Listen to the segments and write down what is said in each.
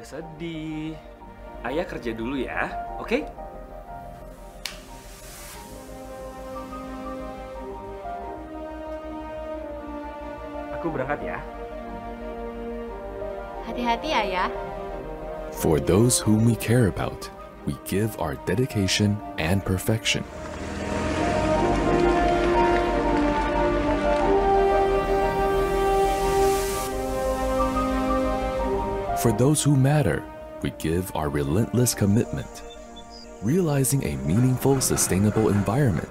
sedih. Ayah kerja dulu ya, oke? Aku berangkat ya. Hati-hati ayah. For those whom we care about, we give our dedication and perfection. For those who matter, we give our relentless commitment, realizing a meaningful, sustainable environment.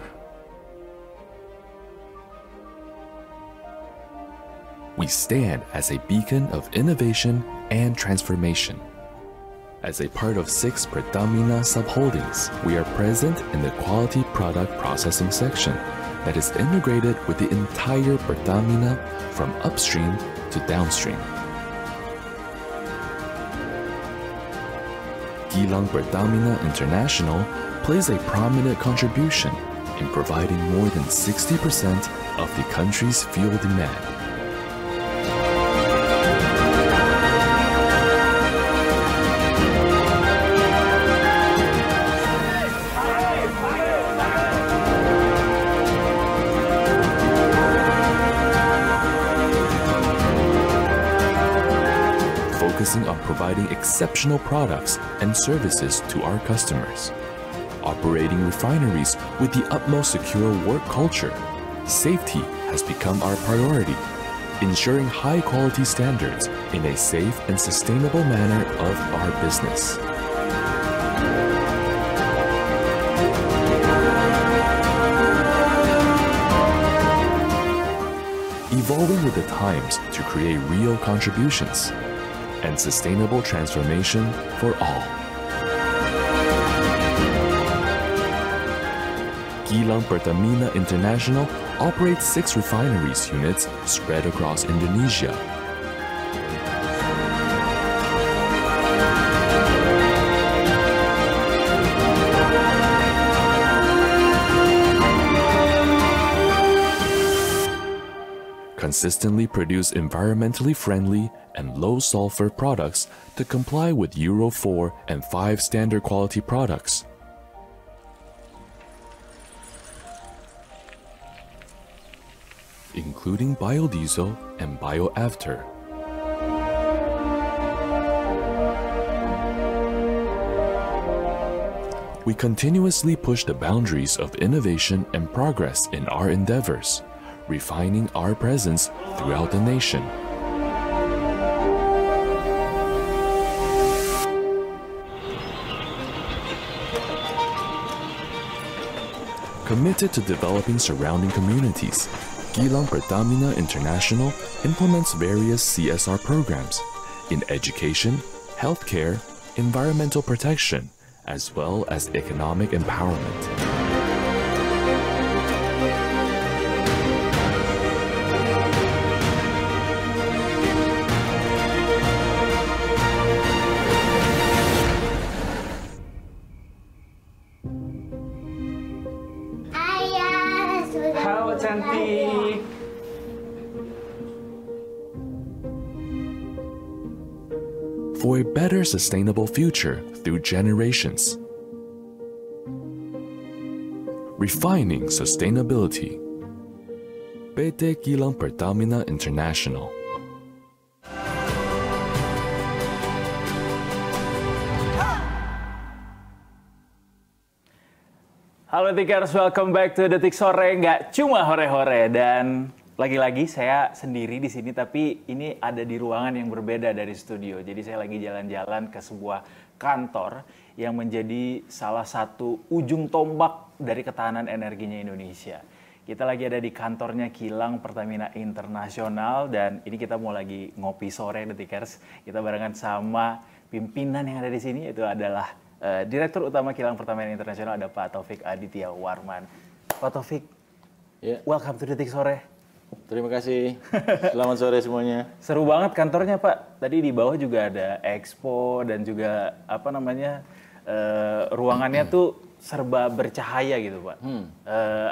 We stand as a beacon of innovation and transformation. As a part of 6 Pertamina subholdings, we are present in the quality product processing section that is integrated with the entire Pertamina from upstream to downstream. Gilang Pertamina International plays a prominent contribution in providing more than 60% of the country's fuel demand. Focusing on providing exceptional products and services to our customers. Operating refineries with the utmost secure work culture, safety has become our priority, ensuring high-quality standards in a safe and sustainable manner of our business. Evolving with the times to create real contributions and sustainable transformation for all. Gilang Pertamina International operates 6 refineries units spread across Indonesia. Consistently produce environmentally friendly and low-sulfur products to comply with Euro 4 and 5 standard quality products. Including biodiesel and bioafter. We continuously push the boundaries of innovation and progress in our endeavors, refining our presence throughout the nation. Committed to developing surrounding communities, Gilang Pertamina International implements various CSR programs in education, healthcare, environmental protection, as well as economic empowerment. Halo cantik. For a better sustainable future through generations. Refining sustainability. PT Gilang Pertamina International. Halo Detikers, welcome back to Detik Sore. Nggak cuma hore-hore, dan lagi-lagi saya sendiri di sini, tapi ini ada di ruangan yang berbeda dari studio. Jadi saya lagi jalan-jalan ke sebuah kantor yang menjadi salah satu ujung tombak dari ketahanan energinya Indonesia. Kita lagi ada di kantornya Gilang Pertamina International, dan ini kita mau lagi ngopi sore Detikers. Kita barengan sama pimpinan yang ada di sini, itu adalah Direktur Utama Gilang Pertamina International, ada Pak Taufik Aditya Warman. Pak Taufik, welcome to Detik Sore. Terima kasih. Selamat sore semuanya. Seru banget kantornya Pak. Tadi di bawah juga ada expo dan juga ruangannya tuh serba bercahaya gitu Pak.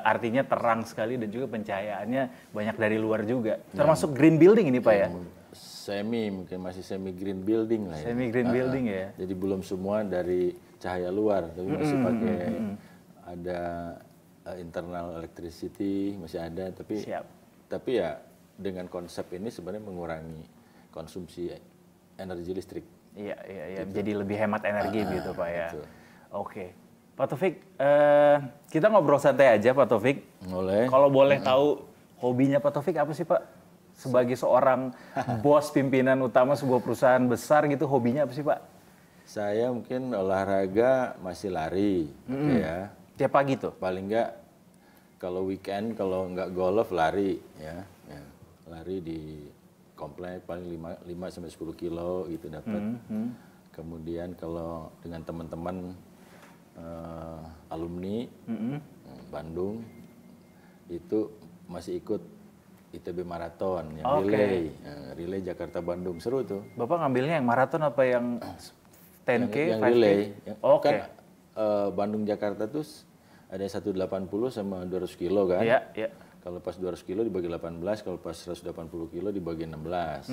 Artinya terang sekali dan juga pencahayaannya banyak dari luar juga. Termasuk green building ini Pak ya? Mungkin masih semi green building lah ya. Semi green building ya? Jadi belum semua dari cahaya luar, tapi masih pakai ada internal electricity, masih ada. Tapi ya dengan konsep ini sebenarnya mengurangi konsumsi energi listrik. Iya. Gitu. Jadi lebih hemat energi gitu Pak ya? Betul. Oke. Pak Taufik, kita ngobrol santai aja Pak Taufik. Boleh. Kalau boleh tahu hobinya Pak Taufik apa sih Pak? Sebagai seorang bos pimpinan utama sebuah perusahaan besar gitu, hobinya apa sih Pak? Saya mungkin olahraga masih lari, ya. Tiap pagi tuh? Paling enggak kalau weekend, kalau enggak golf lari, ya. Lari di komplek paling 5-10 kilo gitu dapat. Kemudian kalau dengan teman-teman alumni Bandung itu masih ikut ITB Marathon yang relay Jakarta Bandung, seru tuh. Bapak ngambilnya yang maraton apa yang 10K? Yang relay. Kan Bandung Jakarta tuh ada 180 sama 200 kilo kan. Iya. Kalau pas 200 kilo dibagi 18, kalau pas 180 kilo dibagi 16.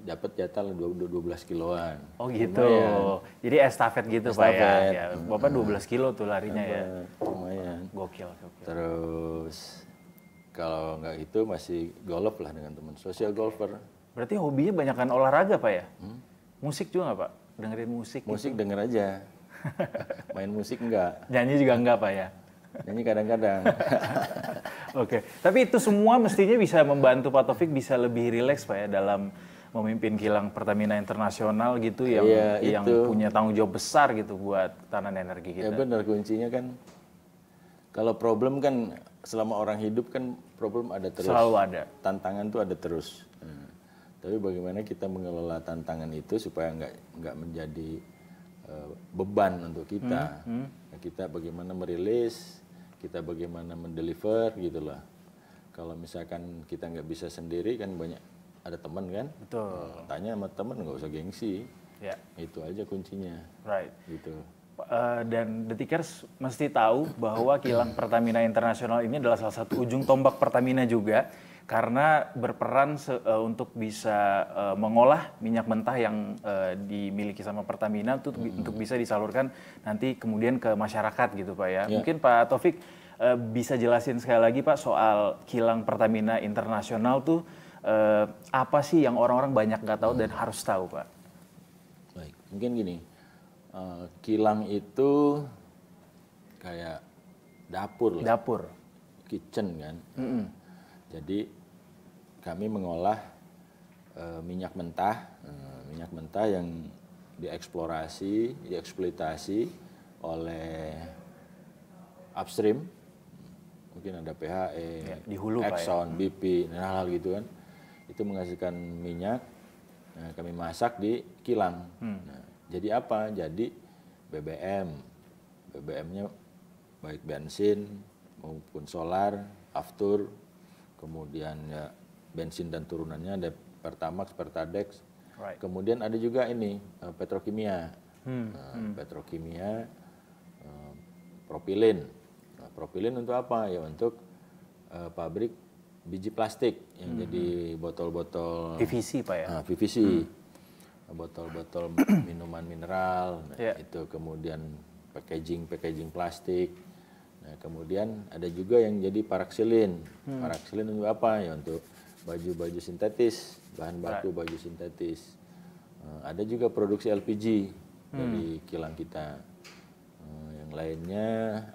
Dapat jatah 12 kiloan. Oh gitu. Lumayan. Jadi estafet gitu Pak ya. Bapak 12 kilo tuh larinya ya. Lumayan. Gokil. Terus kalau nggak itu masih golf lah dengan teman, social golfer. Berarti hobinya banyakan olahraga Pak ya? Musik juga nggak Pak? Dengerin musik? Musik denger aja. Main musik enggak. Nyanyi juga enggak Pak ya? Nyanyi kadang-kadang. Oke. Tapi itu semua mestinya bisa membantu Pak Taufik bisa lebih rileks Pak ya dalam memimpin kilang Pertamina Internasional gitu yang punya tanggung jawab besar gitu buat ketahanan energi kita. Ya benar, kuncinya kan kalau problem kan selama orang hidup kan problem ada terus. Selalu ada. Tantangan tuh ada terus. Tapi bagaimana kita mengelola tantangan itu supaya nggak menjadi beban untuk kita. Kita bagaimana merilis, kita bagaimana mendeliver gitulah. Kalau misalkan kita nggak bisa sendiri kan banyak ada teman kan. Betul. Tanya sama teman, nggak usah gengsi. Ya. Itu aja kuncinya. Right. Gitu. Dan Detikers mesti tahu bahwa kilang Pertamina Internasional ini adalah salah satu ujung tombak Pertamina juga karena berperan untuk bisa mengolah minyak mentah yang dimiliki sama Pertamina untuk bisa disalurkan nanti kemudian ke masyarakat gitu Pak ya. Mungkin Pak Taufik bisa jelasin sekali lagi Pak soal kilang Pertamina Internasional tuh apa sih yang orang-orang banyak nggak tahu dan harus tahu Pak? Baik, mungkin gini. Kilang itu kayak dapur lah. Dapur. Kitchen kan. Jadi kami mengolah minyak mentah yang dieksploitasi oleh upstream. Mungkin ada PHE, di hulu, Exxon, BP, dan hal-hal gitu kan. Itu menghasilkan minyak, kami masak di kilang. Jadi apa? Jadi BBM-nya baik bensin maupun solar, aftur, kemudian ya bensin dan turunannya ada Pertamax, Pertadex. Right. Kemudian ada juga ini petrokimia, propilin. Propilin untuk apa? Ya untuk pabrik biji plastik yang jadi botol-botol PVC Pak ya? PVC. Botol-botol minuman mineral, itu kemudian packaging plastik. Nah, kemudian ada juga yang jadi paraksilin. Paraksilin untuk apa? Ya untuk baju-baju sintetis, bahan baku baju sintetis. Ada juga produksi LPG dari kilang kita. Yang lainnya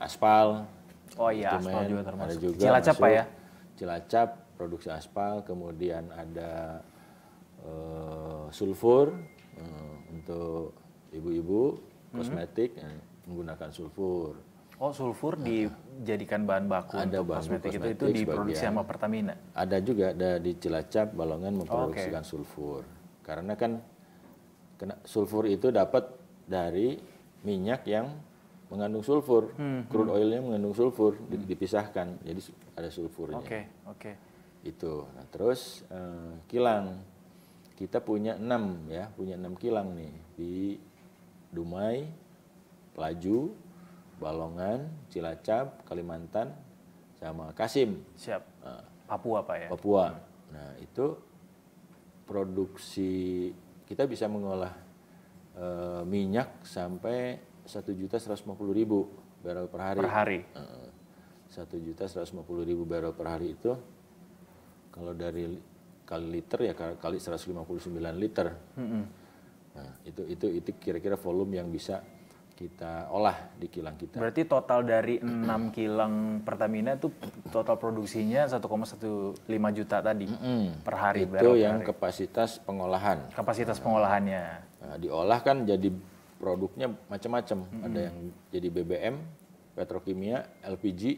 aspal. Oh iya, aspal juga termasuk. Ada juga Cilacap Pak ya? Cilacap produksi aspal, kemudian ada sulfur untuk ibu-ibu kosmetik yang menggunakan sulfur. Oh, sulfur dijadikan bahan baku ada untuk bahan kosmetik itu diproduksi sama Pertamina? Ada juga, ada di Cilacap, Balongan memproduksikan sulfur. Karena kan sulfur itu dapat dari minyak yang mengandung sulfur. Crude oilnya mengandung sulfur, dipisahkan, jadi ada sulfurnya. Oke. Itu. Nah, terus kilang. Kita punya 6 kilang nih di Dumai, Pelaju, Balongan, Cilacap, Kalimantan, sama Kasim. Siap. Papua Pak ya? Papua. Nah itu produksi kita bisa mengolah minyak sampai 1.150.000 barrel per hari. Per hari? 1.150.000 barrel per hari itu kalau dari kali liter ya kali 159 liter. Nah itu kira-kira volume yang bisa kita olah di kilang kita. Berarti total dari 6 kilang Pertamina itu total produksinya 1,15 juta tadi per hari. Itu yang kapasitas pengolahan. Kapasitas pengolahannya. Nah, diolah kan jadi produknya macam-macam. Ada yang jadi BBM, petrokimia, LPG,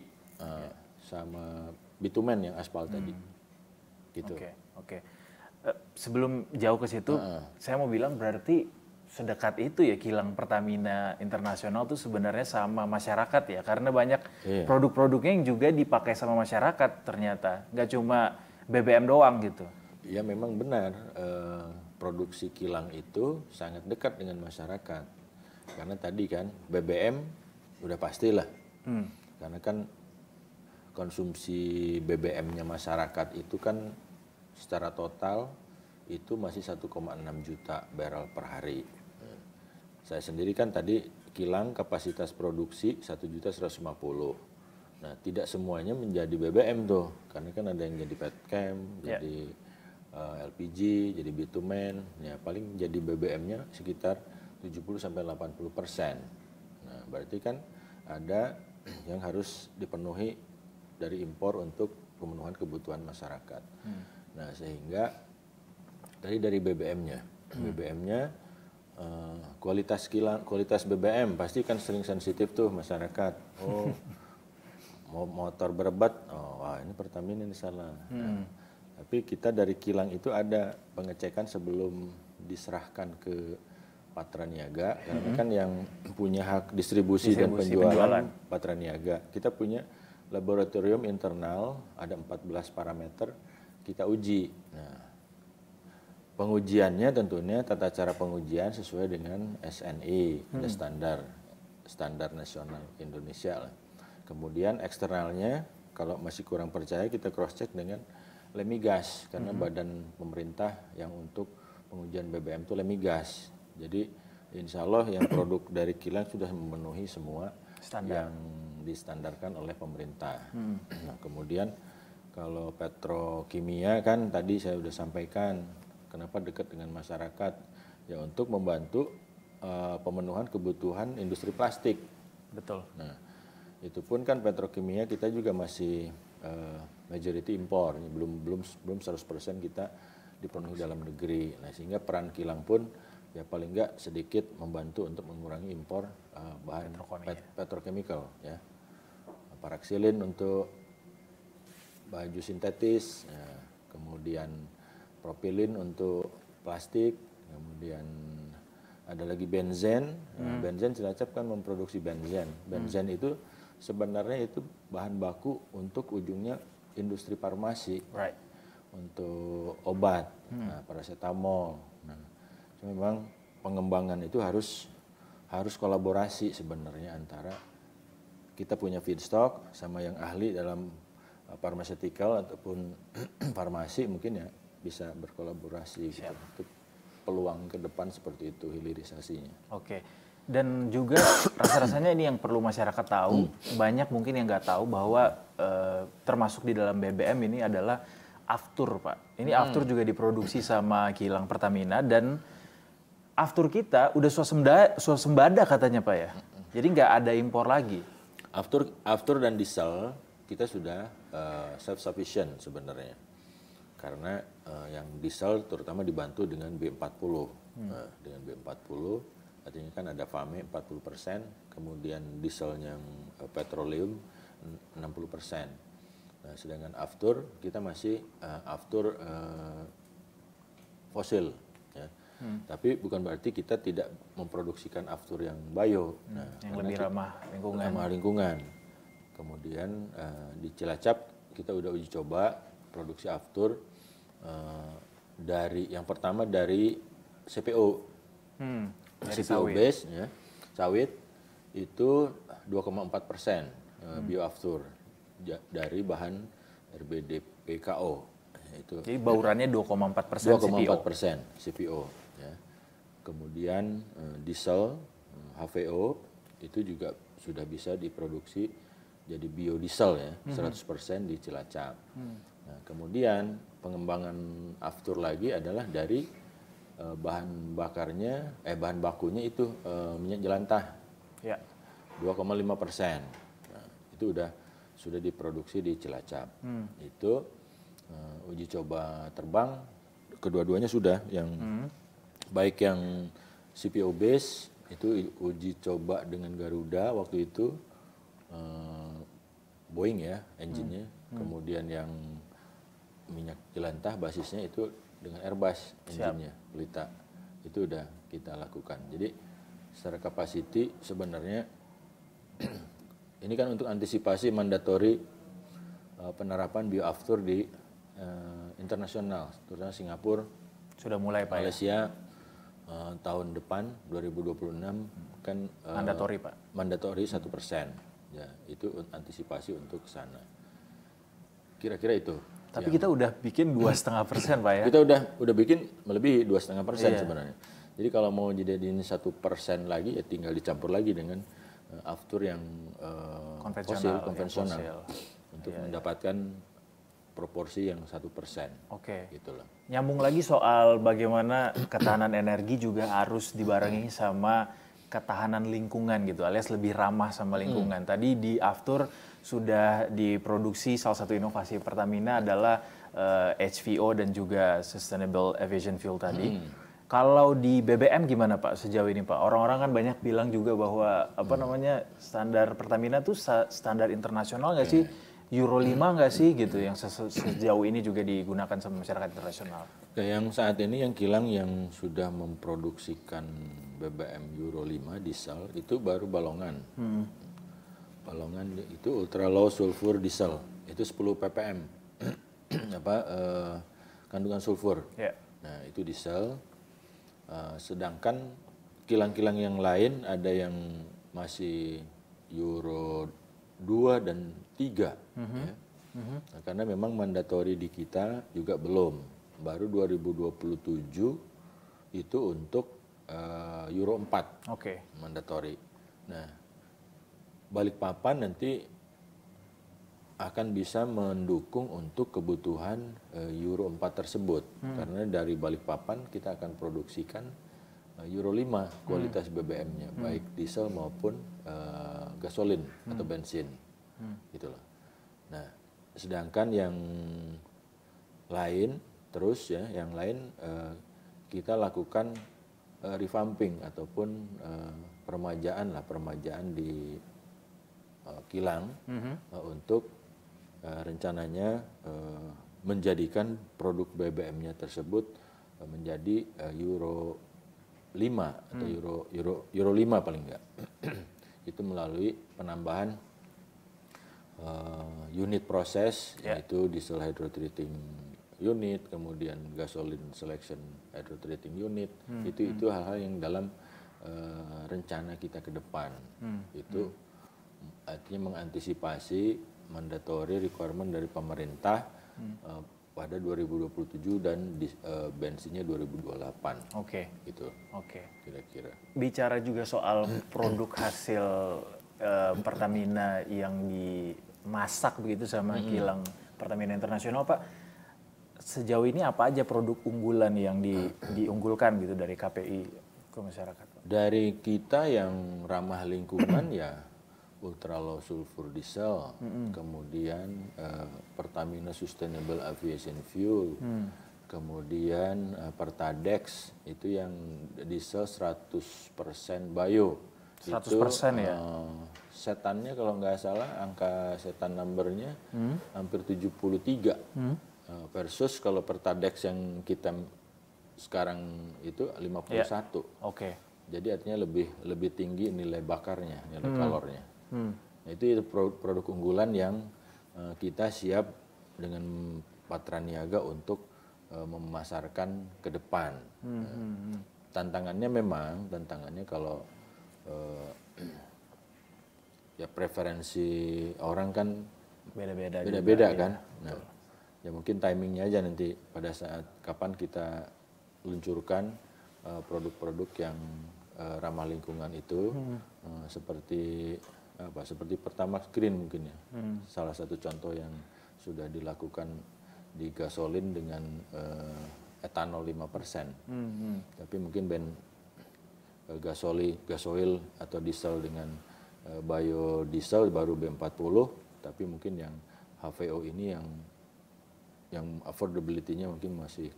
sama bitumen yang aspal tadi. Gitu. Oke. Sebelum jauh ke situ, saya mau bilang berarti sedekat itu ya kilang Pertamina Internasional tuh sebenarnya sama masyarakat ya, karena banyak produk-produknya yang juga dipakai sama masyarakat ternyata, nggak cuma BBM doang gitu. Ya memang benar, produksi kilang itu sangat dekat dengan masyarakat, karena tadi kan BBM udah pastilah, karena kan konsumsi BBM-nya masyarakat itu kan secara total itu masih 1,6 juta barrel per hari. Saya sendiri kan tadi kilang kapasitas produksi 1.150.000. Nah, tidak semuanya menjadi BBM tuh, karena kan ada yang jadi petchem, jadi LPG, jadi bitumen. Ya paling jadi BBM-nya sekitar 70-80%. Nah, berarti kan ada yang harus dipenuhi dari impor untuk pemenuhan kebutuhan masyarakat. Nah, sehingga dari BBM-nya, kualitas kilang, kualitas BBM pasti kan sering sensitif tuh masyarakat. Oh, mau motor berebat, wah ini Pertamina ini salah. Nah, tapi kita dari kilang itu ada pengecekan sebelum diserahkan ke Patraniaga, karena kan yang punya hak distribusi dan penjualan Patraniaga. Kita punya laboratorium internal, ada 14 parameter kita uji. Nah, pengujiannya tentunya tata cara pengujian sesuai dengan SNI, ada standar nasional Indonesia lah. Kemudian eksternalnya kalau masih kurang percaya kita cross check dengan Lemigas, karena badan pemerintah yang untuk pengujian BBM itu Lemigas. Jadi insya Allah yang produk dari kilang sudah memenuhi semua yang distandarkan oleh pemerintah. Nah, kemudian kalau petrokimia kan tadi saya sudah sampaikan, kenapa dekat dengan masyarakat? Ya untuk membantu pemenuhan kebutuhan industri plastik. Betul. Nah, itu pun kan petrokimia kita juga masih majority impor, belum 100% kita dipenuhi dalam negeri. Nah, sehingga peran kilang pun ya paling enggak sedikit membantu untuk mengurangi impor bahan petrochemical ya. Paraksilin untuk baju sintetis, ya, kemudian propilin untuk plastik, kemudian ada lagi benzen. Nah, benzen Cilacap kan memproduksi benzen. Benzen itu sebenarnya itu bahan baku untuk ujungnya industri farmasi, untuk obat, paracetamol. Nah, memang pengembangan itu harus kolaborasi sebenarnya antara kita punya feedstock sama yang ahli dalam pharmaceutical ataupun farmasi mungkin ya bisa berkolaborasi gitu. Untuk peluang ke depan seperti itu hilirisasinya. Oke. Dan juga rasa-rasanya ini yang perlu masyarakat tahu, banyak mungkin yang nggak tahu bahwa termasuk di dalam BBM ini adalah aftur, Pak. Ini aftur juga diproduksi sama kilang Pertamina dan aftur kita udah swasembada katanya, Pak ya. Jadi nggak ada impor lagi. Aftur dan diesel kita sudah self-sufficient sebenarnya. Karena yang diesel terutama dibantu dengan B40. Nah, dengan B40 artinya kan ada FAME 40%, kemudian diesel yang petroleum 60%. Nah, sedangkan aftur kita masih aftur fosil ya. Tapi bukan berarti kita tidak memproduksikan aftur yang bio. Nah, yang lebih ramah lingkungan. Ramah lingkungan. Kemudian di Cilacap kita udah uji coba produksi aftur dari yang pertama dari CPO, Dari CPO sawit. base ya, sawit. itu 2,4% bioaftur dari bahan RBDPKO. Itu. Jadi baurannya 2,4% CPO. 2,4% CPO. Ya. Kemudian diesel HVO itu juga sudah bisa diproduksi jadi biodiesel ya, 100% di Cilacap. Nah, kemudian pengembangan aftur lagi adalah dari bahan bakunya itu minyak jelantah. Ya. 2,5%. Nah, itu sudah diproduksi di Cilacap. Itu uji coba terbang kedua-duanya sudah yang baik yang CPO base itu uji coba dengan Garuda waktu itu Boeing ya engine-nya. Kemudian yang minyak jelantah basisnya itu dengan Airbus engine-nya, Pelita. Itu udah kita lakukan. Jadi secara capacity sebenarnya ini kan untuk antisipasi mandatory penerapan bioaftur di internasional, terutama Singapura, sudah mulai Pak. Malaysia tahun depan 2026 kan mandatory Pak. Mandatory 1%. Ya, itu antisipasi untuk ke sana. Kira-kira itu. Tapi kita udah bikin 2,5% Pak ya. Kita udah bikin melebihi 2,5% sebenarnya. Jadi kalau mau jadiin 1% lagi ya tinggal dicampur lagi dengan aftur yang konvensional untuk mendapatkan proporsi yang 1%. Oke. Gitu loh. Nyambung lagi soal bagaimana ketahanan energi juga harus dibarengi sama ketahanan lingkungan gitu, alias lebih ramah sama lingkungan. Tadi di aftur sudah diproduksi salah satu inovasi Pertamina adalah HVO dan juga Sustainable Aviation Fuel tadi. Kalau di BBM gimana Pak sejauh ini Pak? Orang-orang kan banyak bilang juga bahwa standar Pertamina tuh standar internasional nggak sih? Euro 5 nggak sih gitu yang sejauh ini juga digunakan sama masyarakat internasional? Yang saat ini yang kilang yang sudah memproduksikan BBM Euro 5 diesel itu baru Balongan. Balongan itu ultra low sulfur diesel, itu 10 ppm kandungan sulfur. Yeah. Nah itu diesel. Sedangkan kilang-kilang yang lain ada yang masih Euro 2 dan 3 ya. Nah, karena memang mandatori di kita juga belum, baru 2027 itu untuk Euro 4 mandatori. Nah Balikpapan nanti akan bisa mendukung untuk kebutuhan Euro 4 tersebut. Karena dari Balikpapan kita akan produksikan Euro 5 kualitas BBM-nya, baik diesel maupun gasolin atau bensin. Gitu loh. Nah, sedangkan yang lain terus ya, yang lain kita lakukan revamping ataupun permajaan di kilang untuk rencananya menjadikan produk BBM-nya tersebut menjadi Euro 5 atau Euro 5 paling enggak. Itu melalui penambahan unit proses, yaitu diesel hydrotreating unit, kemudian gasoline selection hydrotreating unit. Itu hal-hal yang dalam rencana kita ke depan. Itu artinya mengantisipasi mandatory requirement dari pemerintah pada 2027 dan bensinnya 2028. Gitu. Kira-kira. Bicara juga soal produk hasil Pertamina yang dimasak begitu sama kilang Pertamina Internasional, Pak. Sejauh ini apa aja produk unggulan yang diunggulkan gitu dari KPI ke masyarakat, Pak? Dari kita yang ramah lingkungan ya ultra low sulfur diesel, kemudian Pertamina Sustainable Aviation Fuel, kemudian Pertadex itu yang diesel 100% bio. 100% itu, ya? Setannya kalau nggak salah angka setan numbernya hampir 73 versus kalau Pertadex yang kita sekarang itu 51. Jadi artinya lebih tinggi nilai bakarnya, nilai kalornya. Nah, itu produk unggulan yang kita siap dengan Patraniaga untuk memasarkan ke depan. Tantangannya kalau ya preferensi orang kan Beda-beda beda-beda juga, kan. Nah, ya mungkin timingnya aja nanti pada saat kapan kita luncurkan produk-produk yang ramah lingkungan itu, seperti apa? Seperti Pertamax Green mungkin ya. Salah satu contoh yang sudah dilakukan di gasolin dengan etanol 5%. Tapi mungkin gasoil atau diesel dengan biodiesel baru B40, tapi mungkin yang HVO ini yang affordability-nya mungkin masih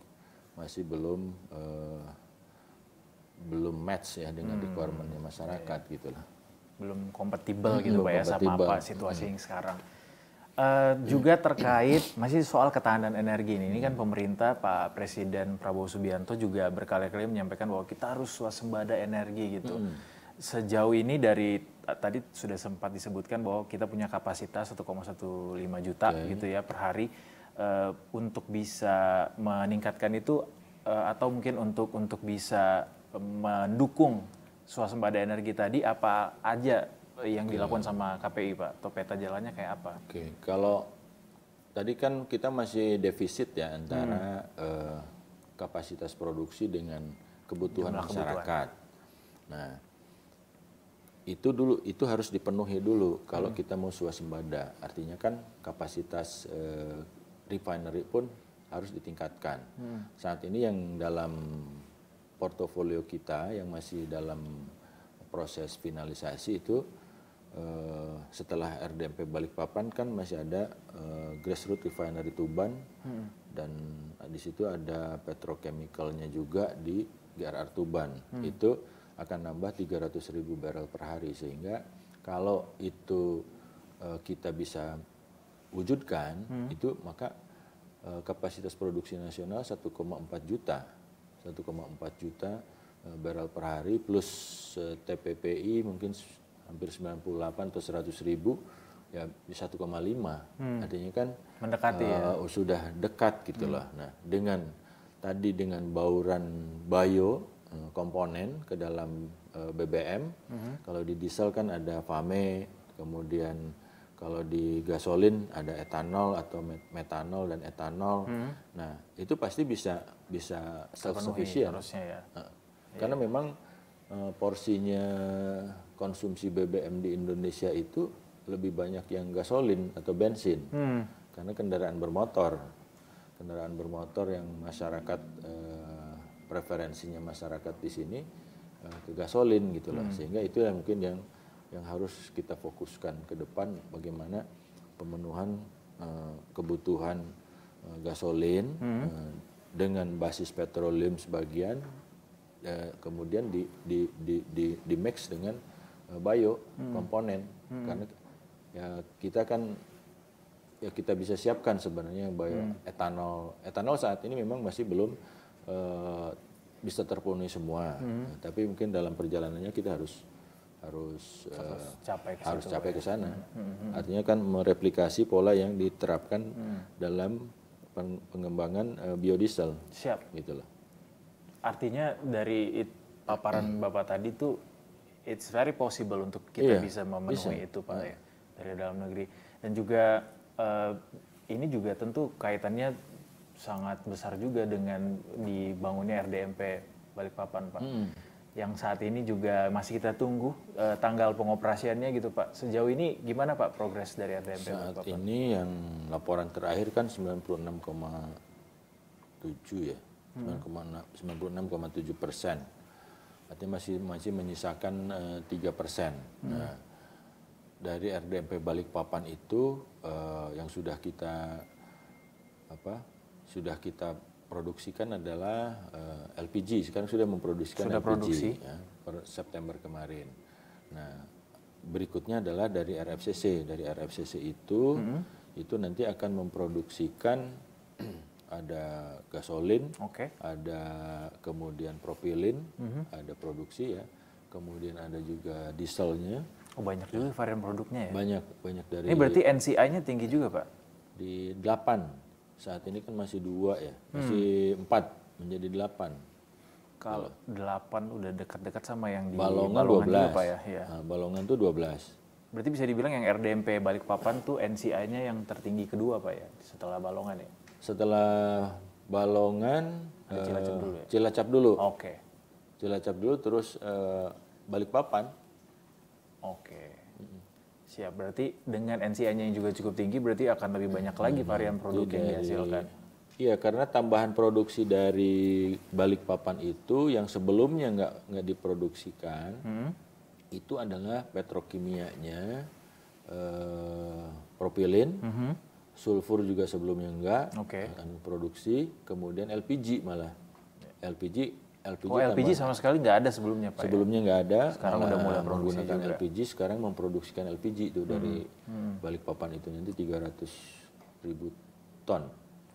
belum match ya dengan requirement-nya masyarakat gitulah. Belum kompatibel gitu Pak ya sama apa situasi yang sekarang. Juga terkait masih soal ketahanan energi ini kan pemerintah Pak Presiden Prabowo Subianto juga berkali-kali menyampaikan bahwa kita harus swasembada energi gitu. Sejauh ini dari tadi sudah sempat disebutkan bahwa kita punya kapasitas 1,15 juta gitu ya per hari, untuk bisa meningkatkan itu atau mungkin untuk bisa mendukung swasembada energi tadi apa aja yang dilakukan sama KPI Pak, atau peta jalannya kayak apa? Oke, kalau tadi kan kita masih defisit ya antara kapasitas produksi dengan kebutuhan masyarakat. Nah, itu harus dipenuhi dulu kalau kita mau swasembada. Artinya kan kapasitas refinery pun harus ditingkatkan. Saat ini yang dalam portofolio kita yang masih dalam proses finalisasi itu setelah RDMP Balikpapan kan masih ada Grassroots Refinery Tuban, dan di situ ada petrochemicalnya juga di GRR Tuban. Itu akan nambah 300.000 barrel per hari, sehingga kalau itu kita bisa wujudkan itu maka kapasitas produksi nasional 1,4 juta barrel per hari plus TPPI mungkin hampir 98 atau 100.000 ya di 1,5. Artinya kan mendekati sudah dekat gitu lah. Nah, dengan bauran bio komponen ke dalam BBM, kalau di diesel kan ada FAME, kemudian kalau di gasolin ada etanol atau metanol dan etanol. Nah, itu pasti bisa self-sufficient. Ya. Karena memang porsinya konsumsi BBM di Indonesia itu lebih banyak yang gasolin atau bensin. Karena kendaraan bermotor yang masyarakat preferensinya masyarakat di sini ke gasolin gitu lah. Sehingga itu yang mungkin yang harus kita fokuskan ke depan, bagaimana pemenuhan kebutuhan gasolin dengan basis petroleum sebagian, kemudian di mix dengan bio komponen. Karena ya kita kan ya kita bisa siapkan sebenarnya bio etanol saat ini memang masih belum bisa terpenuhi semua. Tapi mungkin dalam perjalanannya kita harus capai ke sana. Artinya kan mereplikasi pola yang diterapkan dalam pengembangan biodiesel. Siap. Gitu loh. Artinya dari paparan Bapak tadi tuh it's very possible untuk kita bisa memenuhi itu Pak ya, dari dalam negeri. Dan juga ini juga tentu kaitannya sangat besar juga dengan dibangunnya RDMP Balikpapan Pak. Yang saat ini juga masih kita tunggu tanggal pengoperasiannya gitu Pak. Sejauh ini gimana Pak progres dari RDMP Balikpapan? Bapak? Saat ini yang laporan terakhir kan 96,7 ya, 96,7%. Artinya masih menyisakan 3%. Nah, dari RDMP Balikpapan itu yang sudah kita produksikan adalah LPG. Sekarang sudah memproduksikan LPG ya, per September kemarin. Nah, berikutnya adalah dari RFCC. Dari RFCC itu nanti akan memproduksikan ada gasolin, ada kemudian propilin, ada produksi ya, kemudian ada juga dieselnya. Oh banyak juga varian produknya ya? Banyak dari. Ini berarti NCI-nya tinggi juga Pak? Di 8. Saat ini kan masih 2 ya, masih 4 menjadi 8. Kalau 8 udah dekat-dekat sama yang di Balongan 12. juga Pak ya? Nah, Balongan tuh 12. Berarti bisa dibilang yang RDMP Balikpapan tuh NCI-nya yang tertinggi kedua Pak ya, setelah Balongan ya? Setelah Balongan, Cilacap dulu ya? Cilacap dulu. Oke. Cilacap dulu, terus Balikpapan. Oke. Siap, berarti dengan NCI-nya yang juga cukup tinggi, berarti akan lebih banyak lagi varian produk yang dihasilkan. Iya, karena tambahan produksi dari Balikpapan itu yang sebelumnya nggak diproduksikan, itu adalah petrokimianya, propilin, sulfur juga sebelumnya enggak, akan produksi, kemudian LPG malah. LPG LPG sama sekali nggak ada sebelumnya Pak sebelumnya nggak ada, sekarang udah mulai produksi menggunakan juga. LPG, sekarang memproduksikan LPG itu dari Balikpapan itu nanti 300.000 ton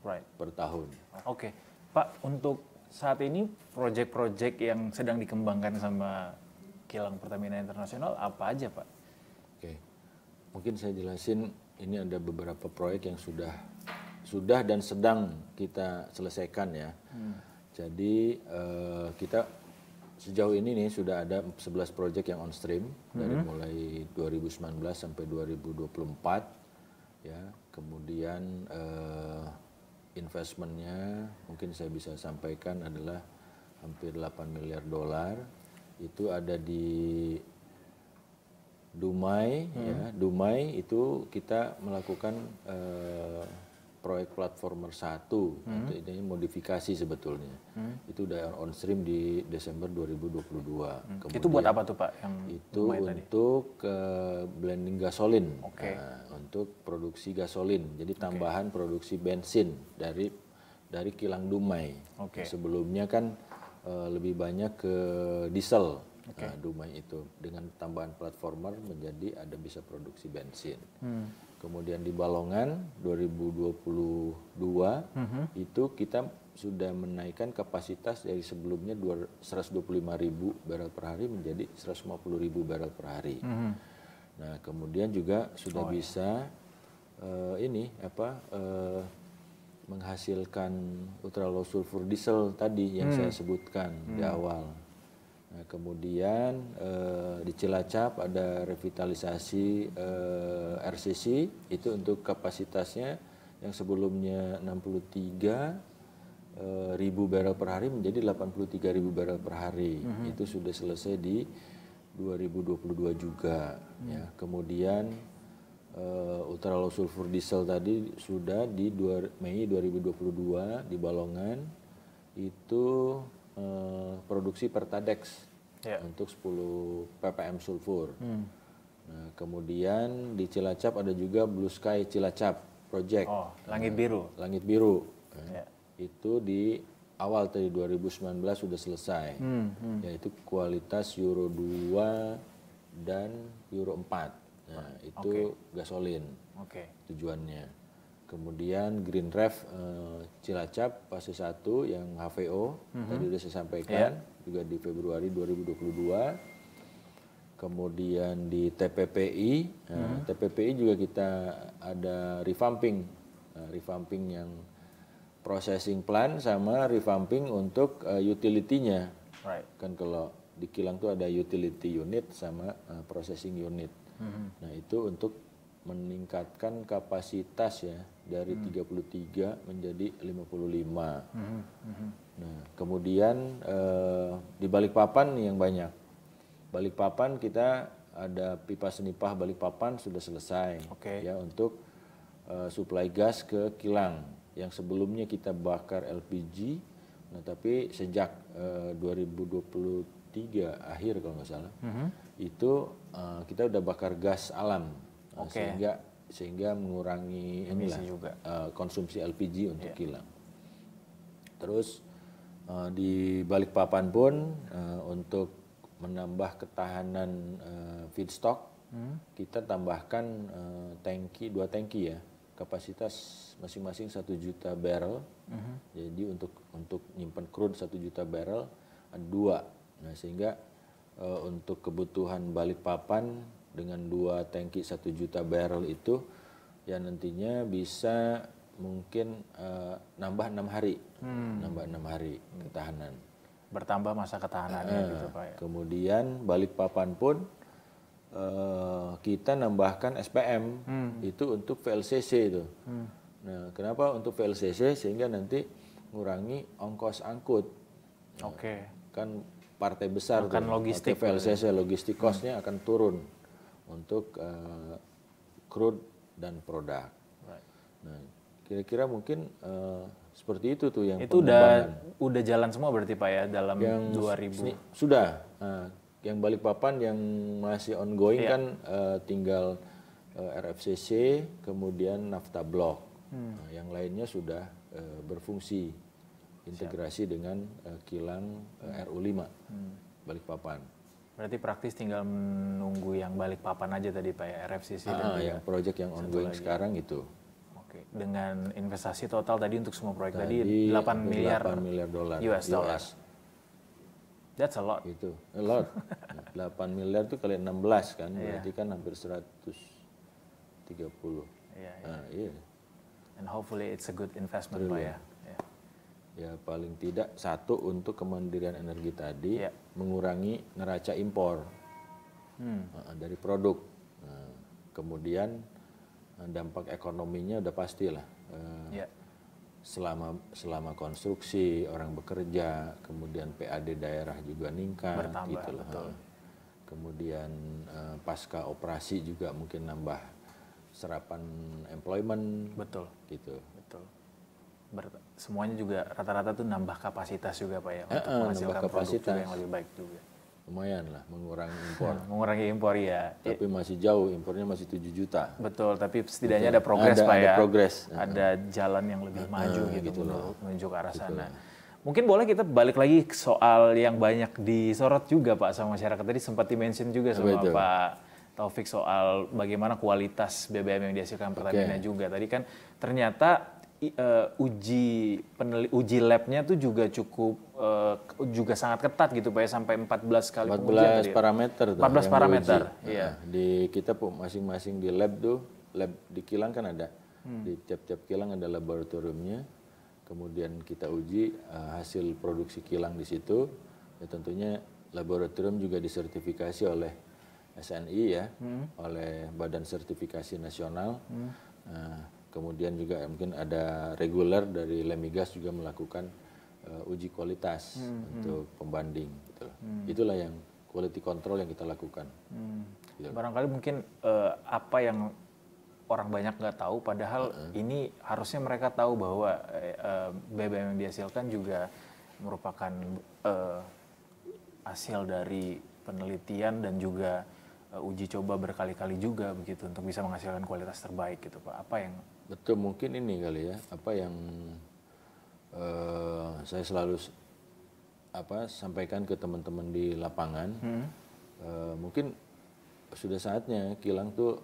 per tahun. Oke. Pak, untuk saat ini proyek-proyek yang sedang dikembangkan sama Kilang Pertamina Internasional apa aja Pak? Oke, mungkin saya jelasin, ini ada beberapa proyek yang sudah dan sedang kita selesaikan ya. Jadi kita sejauh ini nih sudah ada 11 proyek yang on stream dari mulai 2019 sampai 2024 ya. Kemudian investmentnya mungkin saya bisa sampaikan adalah hampir 8 miliar dolar. Itu ada di Dumai ya. Dumai itu kita melakukan proyek platformer 1 itu ini modifikasi sebetulnya. Itu udah on stream di Desember 2022. Kemudian, itu buat apa tuh Pak? Yang itu untuk blending gasolin. Untuk produksi gasolin. Jadi tambahan produksi bensin dari kilang Dumai. Sebelumnya kan lebih banyak ke diesel. Dumai itu dengan tambahan platformer menjadi ada bisa produksi bensin. Kemudian di Balongan 2022 itu kita sudah menaikkan kapasitas dari sebelumnya 125.000 barel per hari menjadi 150.000 barel per hari. Nah kemudian juga sudah bisa menghasilkan ultra low sulfur diesel tadi yang saya sebutkan di awal. Nah, kemudian di Cilacap ada revitalisasi RCC itu untuk kapasitasnya yang sebelumnya 63.000 barel per hari menjadi 83.000 barel per hari. Itu sudah selesai di 2022 juga. Ya. Kemudian ultra low sulfur diesel tadi sudah di Mei 2022 di Balongan itu produksi Pertadex untuk 10 ppm sulfur. Nah, kemudian di Cilacap ada juga Blue Sky Cilacap Project. Langit biru. Langit biru. Itu di awal tadi 2019 sudah selesai. Yaitu kualitas Euro 2 dan Euro 4. Nah, itu gasolin tujuannya. Kemudian Green Ref Cilacap fase 1 yang HVO tadi sudah saya sampaikan juga di Februari 2022. Kemudian di TPPI, TPPI juga kita ada revamping, revamping yang processing plant sama revamping untuk utility-nya. Kan kalau di kilang tuh ada utility unit sama processing unit. Nah itu untuk meningkatkan kapasitas ya dari 33 menjadi 55. Nah, kemudian di Balikpapan yang banyak. Balikpapan kita ada pipa senipah Balikpapan sudah selesai ya untuk suplai gas ke kilang yang sebelumnya kita bakar LPG. Nah, tapi sejak 2023 akhir kalau nggak salah itu kita udah bakar gas alam. Sehingga mengurangi konsumsi LPG untuk kilang. Terus di Balikpapan pun untuk menambah ketahanan feedstock kita tambahkan dua tangki ya, kapasitas masing-masing 1 juta barrel. Jadi untuk nyimpan crude 1 juta barrel ada 2. Nah sehingga untuk kebutuhan Balikpapan dengan 2 tangki 1 juta barrel itu ya nantinya bisa mungkin nambah 6 hari, nambah 6 hari ketahanan. Bertambah masa ketahanannya gitu Pak ya. Kemudian Balikpapan pun kita nambahkan SPM itu untuk VLCC itu. Nah, kenapa untuk VLCC? Sehingga nanti ngurangi ongkos angkut. Oke. Kan partai besar Makan tuh. logistik. VLCC logistik cost-nya akan turun untuk crude dan produk. Right. Nah, kira-kira mungkin seperti itu tuh yang itu udah jalan semua berarti Pak ya dalam yang 2000. Sudah. Yang Balikpapan yang masih ongoing kan tinggal RFCC, kemudian Nafta Blok. Nah, yang lainnya sudah berfungsi integrasi dengan kilang RU5 Balikpapan. Berarti praktis tinggal menunggu yang Balikpapan aja tadi Pak ya, RFCC dan yang proyek yang ongoing sekarang itu. Oke, dengan investasi total tadi untuk semua proyek tadi 8 miliar dolar US dollar. That's a lot. Itu, a lot. 8 miliar itu kali 16 kan, berarti kan hampir 130. Iya. Iya. And hopefully it's a good investment Pak ya. Ya paling tidak satu untuk kemandirian energi tadi, mengurangi neraca impor dari produk. Kemudian dampak ekonominya udah pastilah. Selama konstruksi orang bekerja, kemudian PAD daerah juga meningkat, bertambah, gitu loh. Betul. Kemudian pasca operasi juga mungkin nambah serapan employment, betul, gitu. Betul. Semuanya juga rata-rata tuh nambah kapasitas juga Pak ya untuk menghasilkan produk juga yang lebih baik juga. Lumayan lah mengurangi impor. Mengurangi impor ya. Tapi masih jauh, impornya masih 7 juta. Betul, tapi setidaknya ada progres Pak ya. Ada progres. Ada jalan yang lebih maju gitu menuju ke arah sana. Mungkin boleh kita balik lagi ke soal yang banyak disorot juga Pak sama masyarakat. Tadi sempat di-mention juga sama Pak Taufik soal bagaimana kualitas BBM yang dihasilkan Pertamina juga. Tadi kan ternyata uji labnya tuh juga cukup juga sangat ketat gitu Pak ya, sampai 14 kali 14 parameter tuh. 14 parameter. Iya. Di kita masing-masing di lab tuh, lab di kilang kan ada. Di tiap-tiap kilang ada laboratoriumnya. Kemudian kita uji hasil produksi kilang di situ. Ya tentunya laboratorium juga disertifikasi oleh SNI ya, oleh Badan Sertifikasi Nasional. Kemudian juga mungkin ada reguler dari Lemigas juga melakukan uji kualitas untuk pembanding. Gitu. Itulah yang quality control yang kita lakukan. Gitu. Barangkali mungkin apa yang orang banyak nggak tahu, padahal ini harusnya mereka tahu bahwa BBM yang dihasilkan juga merupakan hasil dari penelitian dan juga uji coba berkali-kali juga begitu untuk bisa menghasilkan kualitas terbaik gitu Pak. Apa yang betul mungkin ini kali ya, apa yang saya selalu sampaikan ke teman-teman di lapangan, mungkin sudah saatnya kilang tuh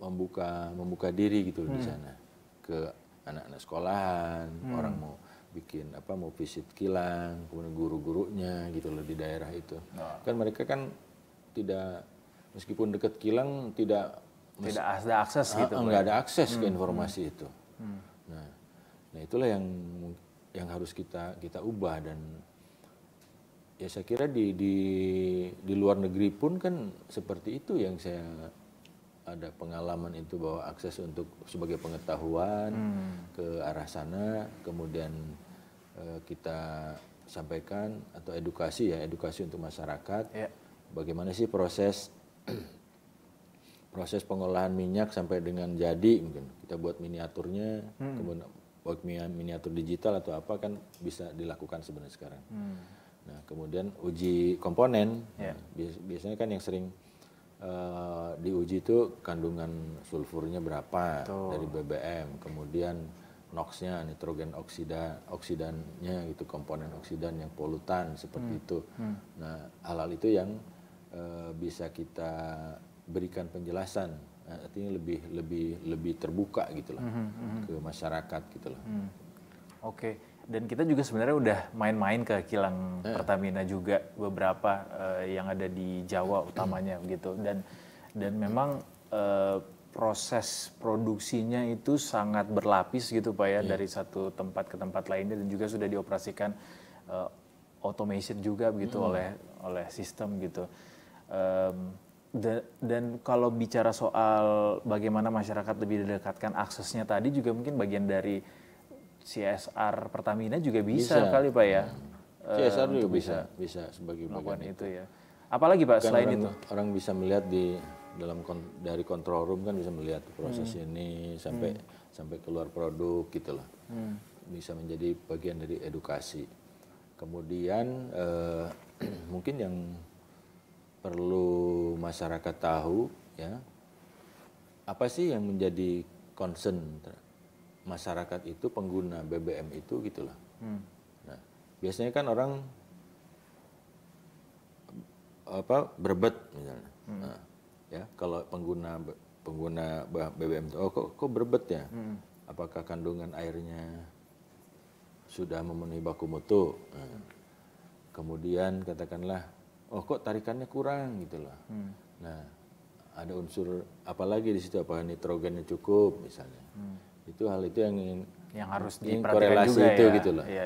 membuka diri gitu di sana ke anak-anak sekolahan, orang mau bikin mau visit kilang, kemudian guru-gurunya gitu loh di daerah itu. Kan mereka kan tidak, meskipun dekat kilang tidak ada akses gitu. Nggak ada akses ke informasi itu. Nah itulah yang harus kita ubah, dan ya saya kira di luar negeri pun kan seperti itu yang saya ada pengalaman itu, bahwa akses untuk sebagai pengetahuan ke arah sana, kemudian kita sampaikan atau edukasi untuk masyarakat. Bagaimana sih proses pengolahan minyak sampai dengan jadi, mungkin kita buat miniaturnya, kemudian buat miniatur digital atau apa kan bisa dilakukan sebenarnya sekarang. Nah kemudian uji komponen, biasanya kan yang sering diuji itu kandungan sulfurnya berapa dari BBM, kemudian NOx-nya, nitrogen oksidannya gitu, komponen oksidan yang polutan seperti itu. Nah hal-hal itu yang bisa kita berikan penjelasan, artinya lebih terbuka gitulah ke masyarakat gitulah. Oke, dan kita juga sebenarnya udah main-main ke kilang Pertamina juga beberapa yang ada di Jawa utamanya gitu, dan memang proses produksinya itu sangat berlapis gitu Pak ya, dari satu tempat ke tempat lainnya, dan juga sudah dioperasikan automation juga begitu oleh sistem gitu. Dan kalau bicara soal bagaimana masyarakat lebih didekatkan aksesnya tadi juga mungkin bagian dari CSR Pertamina juga bisa kali Pak ya. CSR juga bisa sebagai bagian itu ya. Apalagi Pak kan selain itu? Orang bisa melihat dari control room kan bisa melihat proses ini sampai keluar produk gitu loh. Bisa menjadi bagian dari edukasi. Kemudian mungkin yang perlu masyarakat tahu ya, apa sih yang menjadi concern masyarakat itu pengguna BBM itu gitu loh. Nah, biasanya kan orang berbet misalnya. Nah, ya kalau pengguna BBM itu, kok berbet ya? Apakah kandungan airnya sudah memenuhi baku mutu? Nah, kemudian katakanlah, kok tarikannya kurang gitu loh. Nah, ada unsur apalagi di situ, apakah nitrogennya cukup misalnya. Itu hal itu yang harus diperhatikan juga itu, ya. Gitu loh. Iya.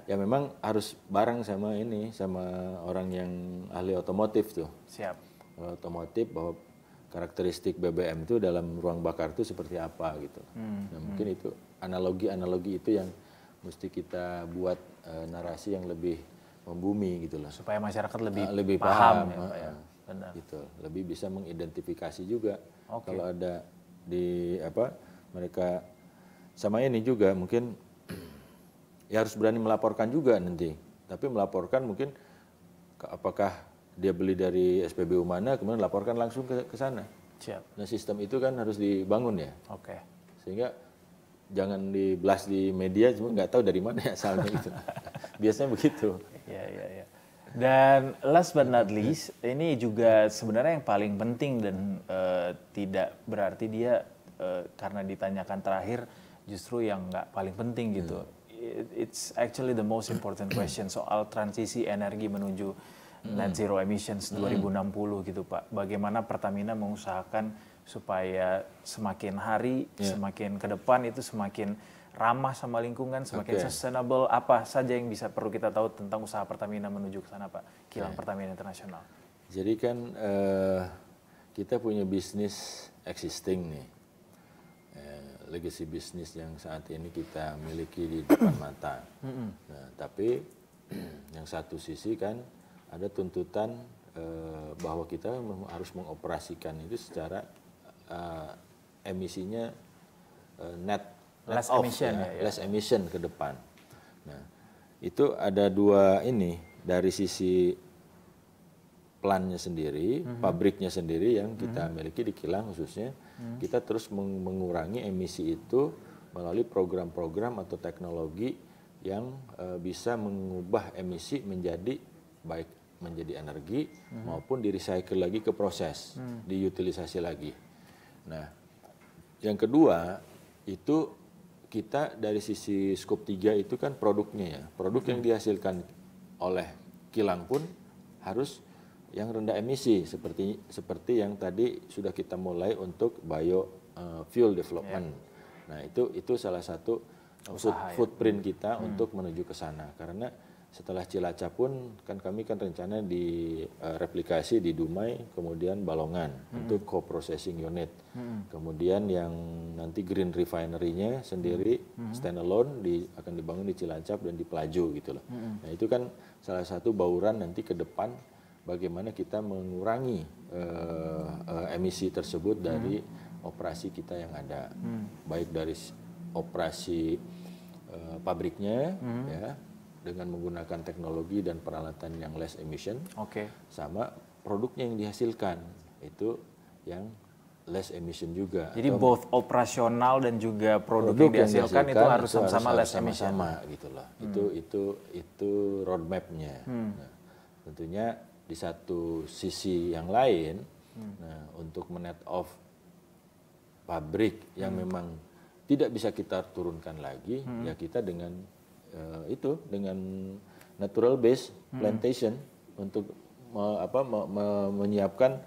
Ya memang harus bareng sama orang yang ahli otomotif tuh. Siap. Otomotif bahwa karakteristik BBM itu dalam ruang bakar itu seperti apa gitu. Nah mungkin itu analogi itu yang mesti kita buat narasi yang lebih membumi gitu loh. Supaya masyarakat lebih paham ya, Pak ya. Benar. Gitu. Lebih bisa mengidentifikasi juga. Okay. Kalau ada mereka sama ini juga mungkin ya harus berani melaporkan juga nanti. Tapi melaporkan mungkin apakah dia beli dari SPBU mana, kemudian laporkan langsung ke sana. Siap. Nah sistem itu kan harus dibangun ya. Oke. Sehingga jangan di-blast di media, cuma nggak tahu dari mana asalnya itu. Biasanya begitu. Iya. Dan last but not least, ini juga sebenarnya yang paling penting dan tidak berarti dia karena ditanyakan terakhir justru yang nggak paling penting gitu. It's actually the most important question soal transisi energi menuju net zero emissions 2060 gitu Pak. Bagaimana Pertamina mengusahakan supaya semakin hari, semakin ke depan itu semakin ramah sama lingkungan, semakin sustainable. Apa saja yang perlu kita tahu tentang usaha Pertamina menuju ke sana Pak, kilang Pertamina Internasional? Jadi kan kita punya bisnis existing nih, legacy bisnis yang saat ini kita miliki di depan mata. Nah, tapi yang satu sisi kan ada tuntutan bahwa kita harus mengoperasikan itu secara emisinya less emission ke depan. Nah, itu ada dua ini dari sisi plannya sendiri, pabriknya sendiri yang kita miliki di kilang khususnya, kita terus mengurangi emisi itu melalui program-program atau teknologi yang bisa mengubah emisi menjadi baik menjadi energi maupun di-recycle lagi ke proses, diutilisasi lagi. Nah, yang kedua itu kita dari sisi skop 3 itu kan produknya ya. Produk yang dihasilkan oleh kilang pun harus yang rendah emisi seperti yang tadi sudah kita mulai untuk biofuel development. Nah, itu salah satu footprint kita untuk menuju ke sana. Karena setelah Cilacap pun kan kami kan rencana replikasi di Dumai, kemudian Balongan untuk co-processing unit. Kemudian yang nanti green refinery-nya sendiri standalone akan dibangun di Cilacap dan di Pelaju gitu loh. Nah, itu kan salah satu bauran nanti ke depan bagaimana kita mengurangi emisi tersebut dari operasi kita yang ada. Baik dari operasi pabriknya ya, dengan menggunakan teknologi dan peralatan yang less emission, sama produknya yang dihasilkan itu yang less emission juga. Jadi both operasional dan juga produk yang dihasilkan itu harus sama-sama less emission. Sama gitu loh. Itu roadmap-nya. Nah, tentunya di satu sisi yang lain, nah, untuk men-net off pabrik yang memang tidak bisa kita turunkan lagi, ya kita dengan dengan natural base plantation untuk menyiapkan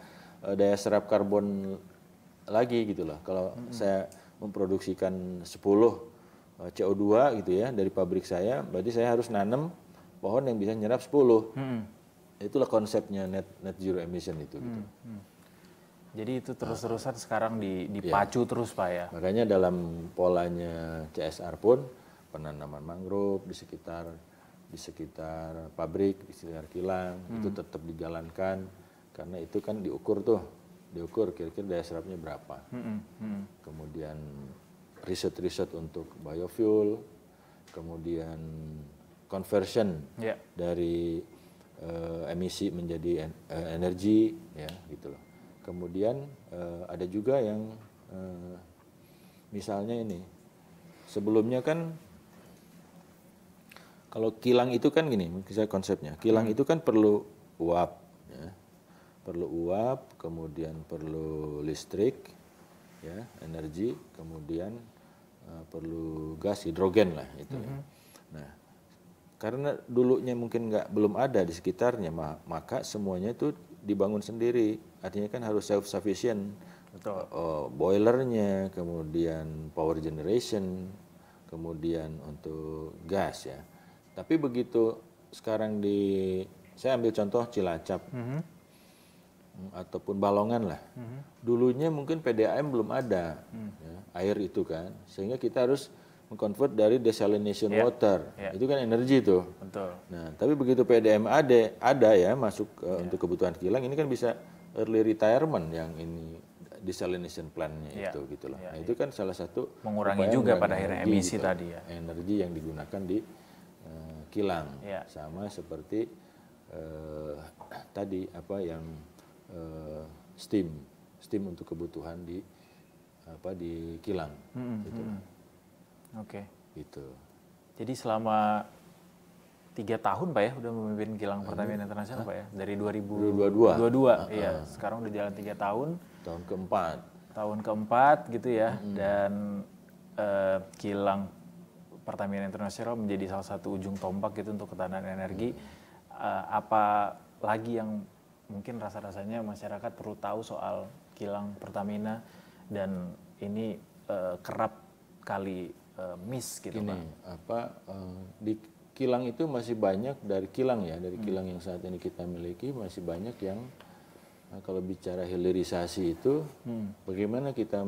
daya serap karbon lagi gitu loh. Kalau saya memproduksikan 10 CO2 gitu ya dari pabrik saya, berarti saya harus nanam pohon yang bisa nyerap 10. Itulah konsepnya net zero emission itu gitu. Jadi itu terus-terusan sekarang dipacu terus Pak ya? Makanya dalam polanya CSR pun penanaman mangrove di sekitar pabrik, di sekitar kilang itu tetap dijalankan karena itu kan diukur kira-kira daya serapnya berapa. Kemudian riset untuk biofuel, kemudian conversion dari emisi menjadi energi, ya gitu loh. Kemudian ada juga yang misalnya ini, sebelumnya kan kalau kilang itu kan gini, misalnya konsepnya, kilang itu kan perlu uap, ya. Perlu uap, kemudian perlu listrik, ya, energi, kemudian perlu gas hidrogen lah itu. Ya. Nah, karena dulunya mungkin belum ada di sekitarnya, maka semuanya itu dibangun sendiri. Artinya kan harus self sufficient. Boilernya, kemudian power generation, kemudian untuk gas ya. Tapi begitu sekarang saya ambil contoh Cilacap ataupun Balongan lah. Dulunya mungkin PDAM belum ada ya, air itu kan, sehingga kita harus mengkonvert dari desalination water. Itu kan energi tuh. Betul. Nah, tapi begitu PDAM ada ya masuk untuk kebutuhan kilang, ini kan bisa early retirement yang ini desalination plant-nya itu gitu loh. Nah, itu kan salah satu mengurangi juga pada akhirnya emisi gitu, tadi ya. Energi yang digunakan di kilang. Sama seperti tadi apa yang steam untuk kebutuhan di kilang gitu. Oke. Gitu. Jadi selama 3 tahun Pak ya udah memimpin kilang Pertamina Internasional Pak ya, dari 2022. Iya, sekarang udah jalan 3 tahun. Tahun keempat gitu ya. Dan kilang Pertamina Internasional menjadi salah satu ujung tombak gitu untuk ketahanan energi. Apa lagi yang mungkin rasa-rasanya masyarakat perlu tahu soal kilang Pertamina, dan ini kerap kali miss gitu Pak. Di kilang itu masih banyak dari kilang yang saat ini kita miliki masih banyak yang kalau bicara hilirisasi itu bagaimana kita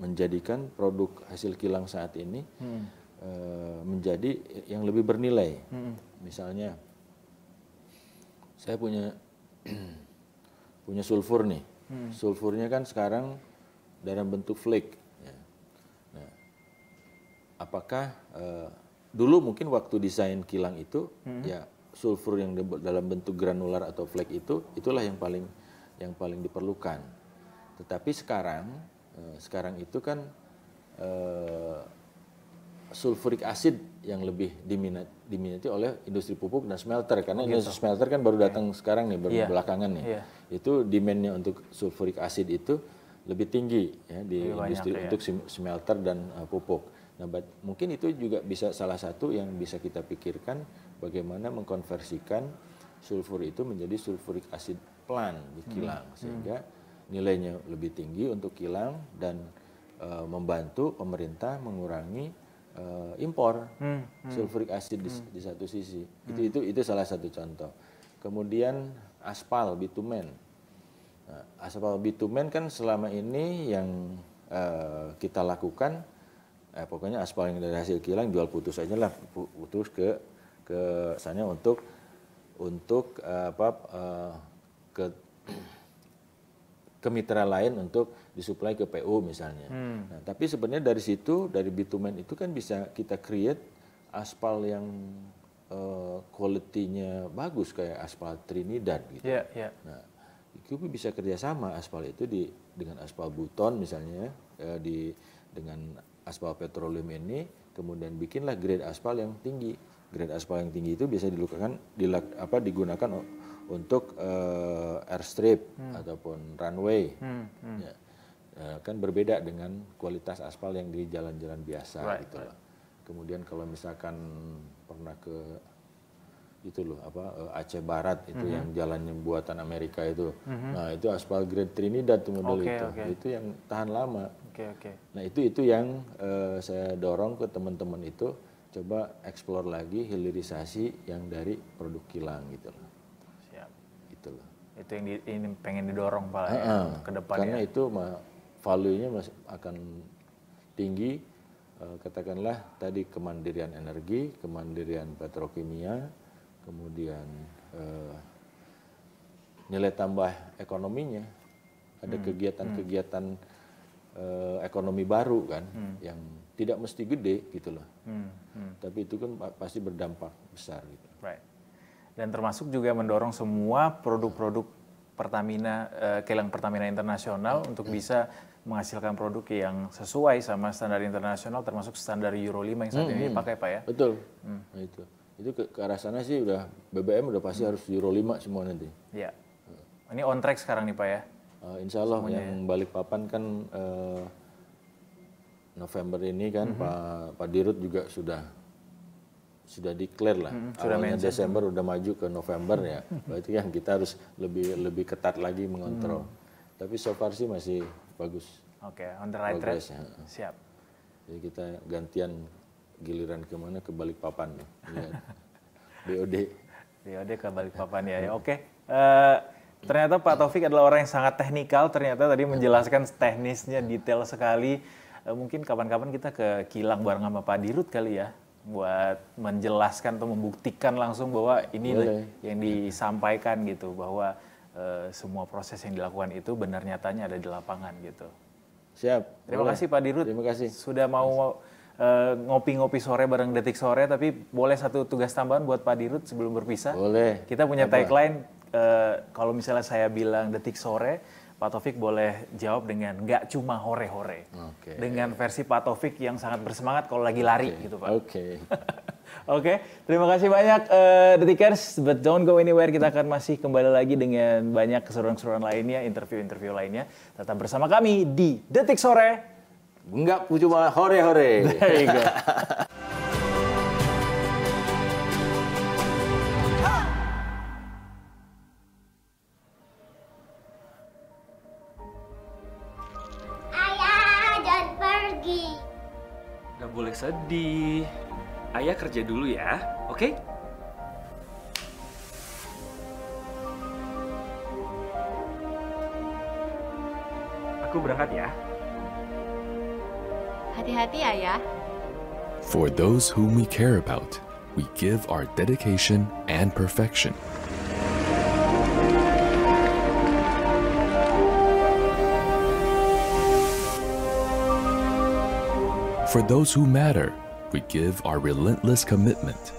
menjadikan produk hasil kilang saat ini menjadi yang lebih bernilai. Misalnya saya punya sulfur nih. Sulfurnya kan sekarang dalam bentuk flake. Ya. Nah, apakah dulu mungkin waktu desain kilang itu ya sulfur yang dalam bentuk granular atau flake itulah yang paling diperlukan. Tetapi sekarang itu kan sulfuric acid yang lebih diminati oleh industri pupuk dan smelter, karena industri smelter kan baru datang sekarang nih, baru belakangan nih. Itu demand-nya untuk sulfuric acid itu lebih tinggi ya di industri untuk smelter dan pupuk. Nah, mungkin itu juga bisa salah satu yang bisa kita pikirkan bagaimana mengkonversikan sulfur itu menjadi sulfuric acid plant di kilang sehingga nilainya lebih tinggi untuk kilang dan membantu pemerintah mengurangi impor sulfuric acid di satu sisi. Itu salah satu contoh. Kemudian aspal bitumen. Nah, aspal bitumen kan selama ini yang kita lakukan pokoknya aspal yang dari hasil kilang jual putus aja lah, putus ke sana untuk ke mitra lain untuk disuplai ke PU misalnya. Nah, tapi sebenarnya dari situ, dari bitumen itu kan bisa kita create aspal yang quality-nya bagus kayak aspal Trinidad gitu. Nah, itu bisa kerjasama aspal itu dengan aspal Buton misalnya, dengan aspal petroleum ini, kemudian bikinlah grade aspal yang tinggi. Grade aspal yang tinggi itu bisa digunakan untuk airstrip ataupun runway. Ya. Kan berbeda dengan kualitas aspal yang di jalan-jalan biasa gitu loh. Kemudian kalau misalkan pernah ke Aceh Barat itu yang jalannya buatan Amerika itu. Nah, itu aspal grade Trinidad tuh model itu. Itu yang tahan lama. Nah, itu yang saya dorong ke teman-teman itu, coba explore lagi hilirisasi yang dari produk kilang gitu loh. Gitu loh. Itu yang ini pengen didorong Pak ke depan. Karena itu value-nya masih akan tinggi. Katakanlah tadi kemandirian energi, kemandirian petrokimia, kemudian nilai tambah ekonominya. Ada kegiatan-kegiatan ekonomi baru kan, yang tidak mesti gede gitu loh. Tapi itu kan pasti berdampak besar gitu. Right. Dan termasuk juga mendorong semua produk-produk Pertamina, kilang Pertamina Internasional untuk bisa menghasilkan produk yang sesuai sama standar internasional, termasuk standar Euro 5 yang saat ini dipakai Pak ya? Betul. Nah, itu ke arah sana sih udah BBM udah pasti harus Euro 5 semua nanti. Iya. Ini on track sekarang nih Pak ya? Insya Allah semuanya yang Balikpapan kan November ini kan Pak Dirut juga sudah declare lah. Awalnya Desember udah maju ke November ya. Berarti kan kita harus lebih ketat lagi mengontrol. Tapi so far sih masih bagus. Oke, on the right track. Siap. Jadi kita gantian giliran kemana ke Balikpapan. Ya. BOD ke Balikpapan ya. Oke. Ternyata Pak Taufik adalah orang yang sangat teknikal. Ternyata tadi menjelaskan teknisnya detail sekali. Mungkin kapan-kapan kita ke kilang bareng sama Pak Dirut kali ya, buat menjelaskan atau membuktikan langsung bahwa ini yang disampaikan gitu, bahwa semua proses yang dilakukan itu benar nyatanya ada di lapangan gitu. Siap. Terima kasih Pak Dirut. Terima kasih. Sudah mau ngopi-ngopi sore bareng Detik Sore, tapi boleh satu tugas tambahan buat Pak Dirut sebelum berpisah? Boleh. Kita punya tagline, kalau misalnya saya bilang Detik Sore, Pak Taufik boleh jawab dengan nggak cuma hore-hore. Dengan versi Pak Taufik yang sangat bersemangat kalau lagi lari gitu Pak. Oke, terima kasih banyak Detikers, but don't go anywhere. Kita akan masih kembali lagi dengan banyak keseruan-keseruan lainnya, interview-interview lainnya. Tetap bersama kami di Detik Sore. Nggak cuma hore-hore. There you go. Gak boleh sedih. Ayah kerja dulu ya, oke? Aku berangkat ya. Hati-hati Ayah. For those whom we care about, we give our dedication and perfection. For those who matter, we give our relentless commitment,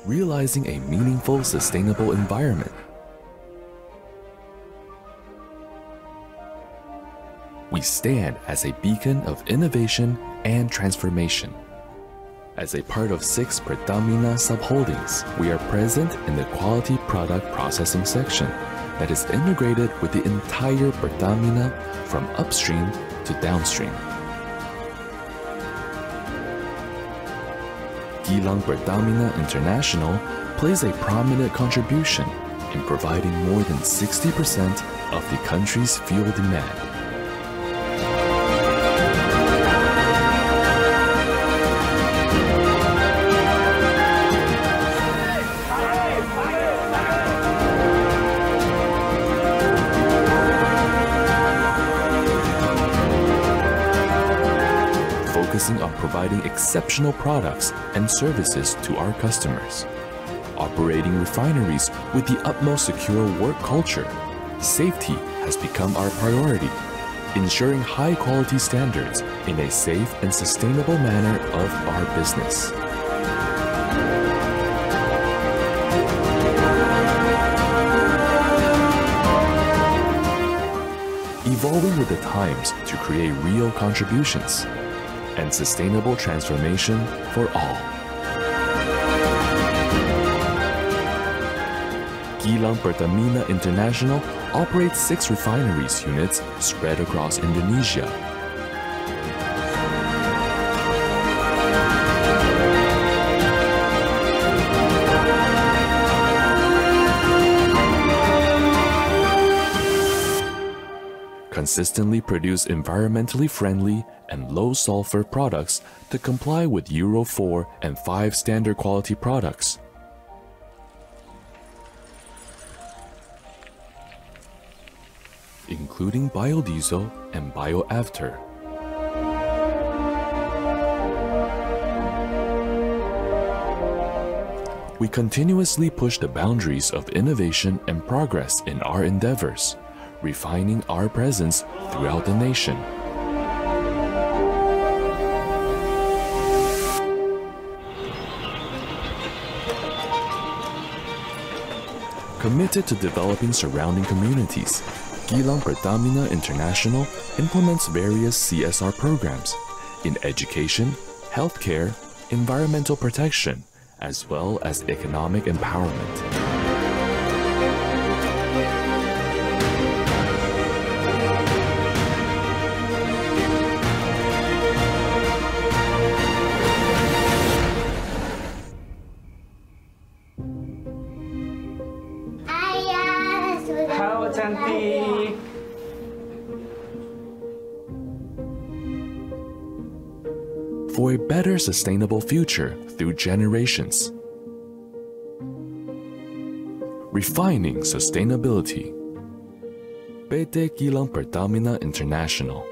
realizing a meaningful, sustainable environment. We stand as a beacon of innovation and transformation. As a part of 6 Pertamina subholdings, we are present in the quality product processing section that is integrated with the entire Pertamina from upstream to downstream. Kilang Pertamina International plays a prominent contribution in providing more than 60% of the country's fuel demand. Focusing on providing exceptional products and services to our customers, operating refineries with the utmost secure work culture. Safety has become our priority, ensuring high-quality standards in a safe and sustainable manner of our business. Evolving with the times to create real contributions and sustainable transformation for all. Kilang Pertamina International operates 6 refineries units spread across Indonesia. Consistently produce environmentally friendly and low-sulfur products to comply with Euro 4 and 5 standard quality products. including biodiesel and bioether. We continuously push the boundaries of innovation and progress in our endeavors, refining our presence throughout the nation. Committed to developing surrounding communities, Gilang Pertamina International implements various CSR programs in education, healthcare, environmental protection, as well as economic empowerment. Halo cantik. For a better sustainable future through generations. Refining sustainability. PT Gilang Pertamina International.